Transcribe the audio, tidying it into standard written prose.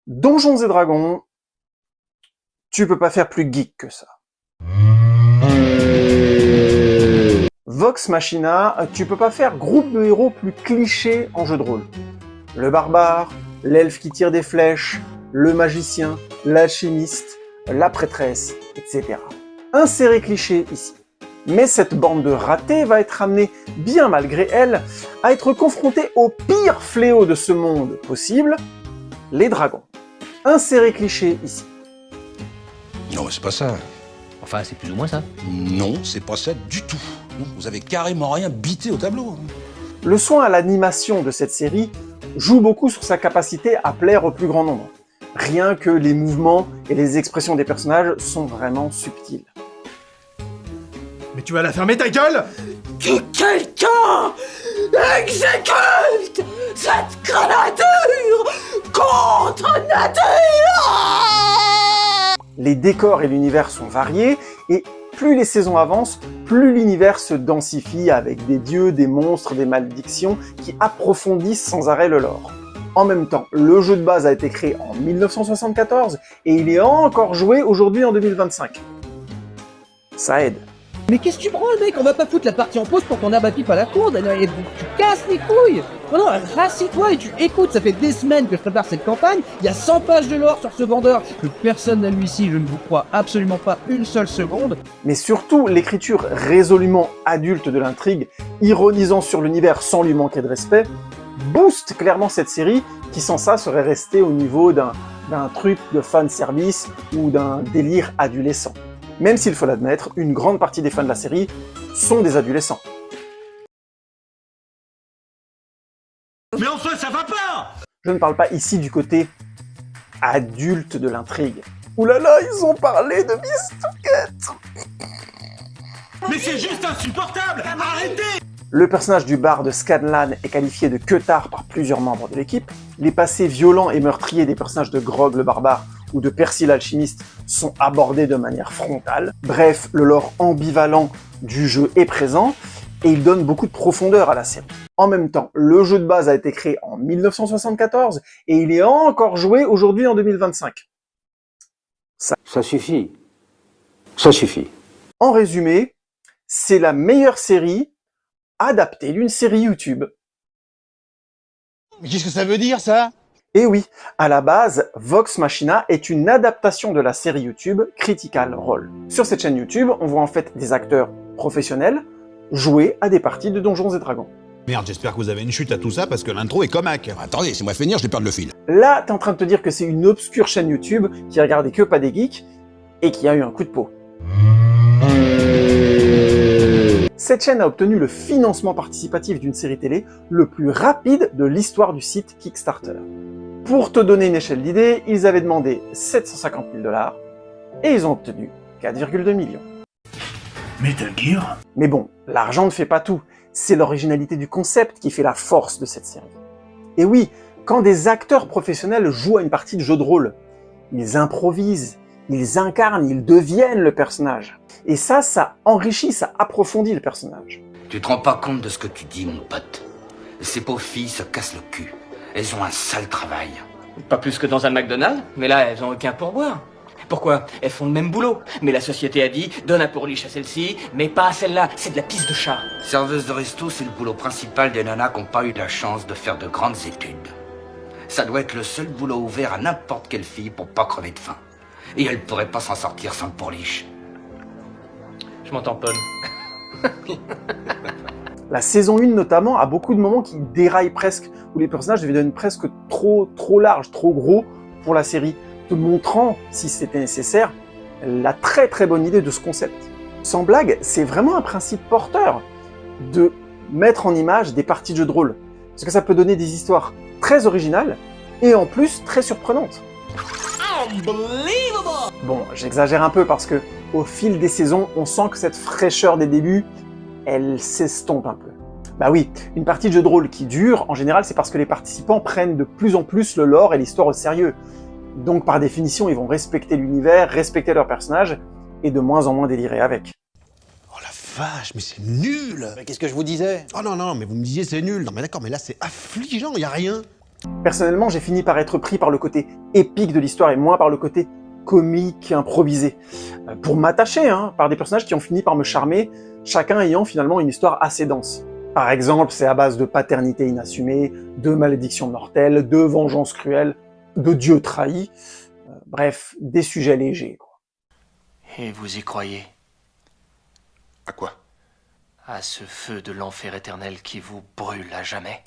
Donjons et Dragons, tu peux pas faire plus geek que ça. Vox Machina, tu peux pas faire groupe de héros plus cliché en jeu de rôle. Le barbare, l'elfe qui tire des flèches, le magicien, l'alchimiste, la prêtresse, etc. Inséré cliché ici. Mais cette bande de ratés va être amenée, bien malgré elle, à être confrontée au pire fléau de ce monde possible, les dragons. Inséré cliché ici. Non, c'est pas ça. Enfin, c'est plus ou moins ça. Non, c'est pas ça du tout. Non, vous avez carrément rien bité au tableau. Le soin à l'animation de cette série joue beaucoup sur sa capacité à plaire au plus grand nombre. Rien que les mouvements et les expressions des personnages sont vraiment subtils. Mais tu vas la fermer ta gueule! Que quelqu'un exécute cette créature contre nature! Les décors et l'univers sont variés, et plus les saisons avancent, plus l'univers se densifie avec des dieux, des monstres, des malédictions qui approfondissent sans arrêt le lore. En même temps, le jeu de base a été créé en 1974 et il est encore joué aujourd'hui en 2025. Ça aide. Mais qu'est-ce que tu branles, mec? On va pas foutre la partie en pause pour ton herbe à pipe à la cour, et tu casses les couilles! Non, rassis-toi et tu écoutes, ça fait des semaines que je prépare cette campagne, il y a 100 pages de lore sur ce vendeur que personne n'a lu ici, je ne vous crois absolument pas une seule seconde. Mais surtout, l'écriture résolument adulte de l'intrigue, ironisant sur l'univers sans lui manquer de respect, booste clairement cette série qui sans ça serait restée au niveau d'un truc de fanservice ou d'un délire adolescent. Même s'il faut l'admettre, une grande partie des fans de la série sont des adolescents. Mais enfin, ça va pas! Je ne parle pas ici du côté adulte de l'intrigue. Ouh là là, ils ont parlé de Mistouquette! Mais c'est juste insupportable! Arrêtez! Le personnage du barde Scanlan est qualifié de queutard par plusieurs membres de l'équipe. Les passés violents et meurtriers des personnages de Grog le barbare ou de Percy l'alchimiste sont abordés de manière frontale. Bref, le lore ambivalent du jeu est présent et il donne beaucoup de profondeur à la série. En même temps, le jeu de base a été créé en 1974 et il est encore joué aujourd'hui en 2025. Ça suffit. Ça suffit. En résumé, c'est la meilleure série adaptée d'une série YouTube. Mais qu'est-ce que ça veut dire, ça? Et oui, à la base, Vox Machina est une adaptation de la série YouTube Critical Role. Sur cette chaîne YouTube, on voit en fait des acteurs professionnels jouer à des parties de Donjons et Dragons. Merde, j'espère que vous avez une chute à tout ça parce que l'intro est comaque. Attendez, c'est moi finir, je vais perdre le fil. Là, t'es en train de te dire que c'est une obscure chaîne YouTube qui regardait que pas des geeks et qui a eu un coup de peau. Cette chaîne a obtenu le financement participatif d'une série télé le plus rapide de l'histoire du site Kickstarter. Pour te donner une échelle d'idée, ils avaient demandé 750 000 $ et ils ont obtenu 4,2 millions. Metal Gear? Mais bon, l'argent ne fait pas tout. C'est l'originalité du concept qui fait la force de cette série. Et oui, quand des acteurs professionnels jouent à une partie de jeu de rôle, ils improvisent, ils incarnent, ils deviennent le personnage. Et ça enrichit, ça approfondit le personnage. Tu te rends pas compte de ce que tu dis, mon pote. Ces pauvres filles se cassent le cul. Elles ont un sale travail. Pas plus que dans un McDonald's, mais là, elles ont aucun pourboire. Pourquoi? Elles font le même boulot. Mais la société a dit, donne un pourliche à celle-ci, mais pas à celle-là, c'est de la pisse de chat. Serveuse de resto, c'est le boulot principal des nanas qui n'ont pas eu la chance de faire de grandes études. Ça doit être le seul boulot ouvert à n'importe quelle fille pour pas crever de faim. Et elle pourrait pas s'en sortir sans le pourliche. Je m'en tamponne. La saison 1 notamment a beaucoup de moments qui déraillent presque, où les personnages deviennent presque trop larges, trop gros pour la série, te montrant, si c'était nécessaire, la très très bonne idée de ce concept. Sans blague, c'est vraiment un principe porteur de mettre en image des parties de jeux de rôle, parce que ça peut donner des histoires très originales et en plus très surprenantes. Bon, j'exagère un peu parce que au fil des saisons, on sent que cette fraîcheur des débuts, elle s'estompe un peu. Bah oui, une partie de jeu de rôle qui dure, en général, c'est parce que les participants prennent de plus en plus le lore et l'histoire au sérieux. Donc par définition, ils vont respecter l'univers, respecter leurs personnages, et de moins en moins délirer avec. Oh la vache, mais c'est nul! Mais qu'est-ce que je vous disais? Oh non, non, mais vous me disiez c'est nul. Non mais d'accord, mais là c'est affligeant, y a rien. Personnellement, j'ai fini par être pris par le côté épique de l'histoire et moins par le côté comique, improvisé. Pour m'attacher, par des personnages qui ont fini par me charmer, chacun ayant finalement une histoire assez dense. Par exemple, c'est à base de paternité inassumée, de malédiction mortelle, de vengeance cruelle, de dieux trahis, bref, des sujets légers, quoi. Et vous y croyez? À quoi? À ce feu de l'enfer éternel qui vous brûle à jamais?